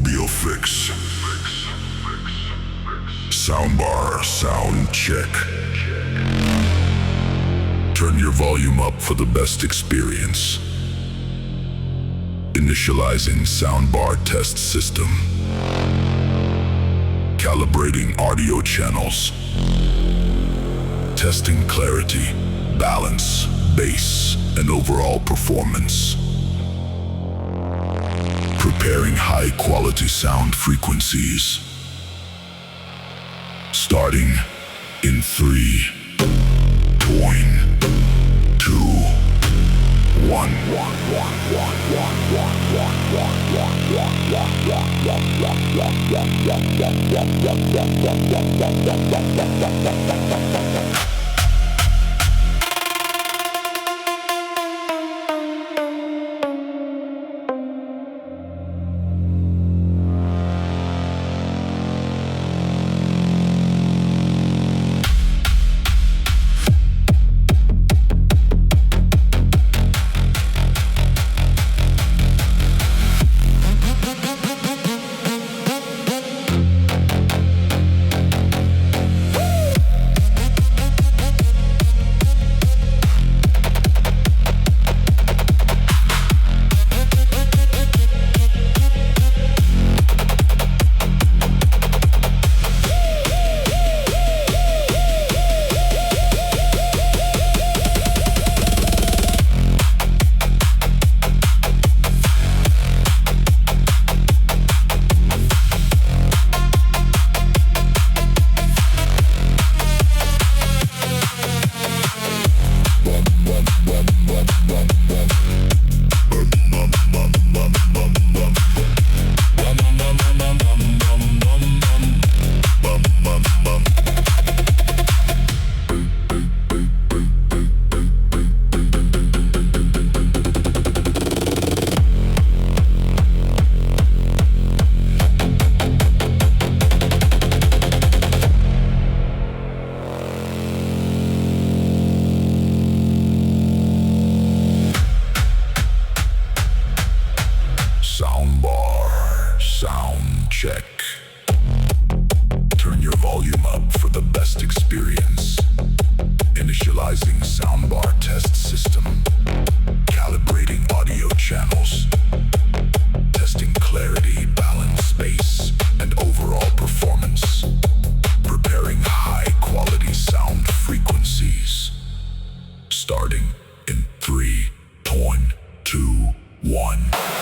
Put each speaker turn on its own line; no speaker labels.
Automobile fix. Soundbar sound check. Turn your volume up for the best experience. Initializing soundbar test system. Calibrating audio channels. Testing clarity, balance, bass, and overall performance. Preparing high-quality sound frequencies. Starting in 3, 2, 1. Soundbar sound check. Turn your volume up for the best experience. Initializing soundbar test system. Calibrating audio channels. Testing clarity, balance, bass, and overall performance. Preparing high-quality sound frequencies. Starting in 3, 2, 1.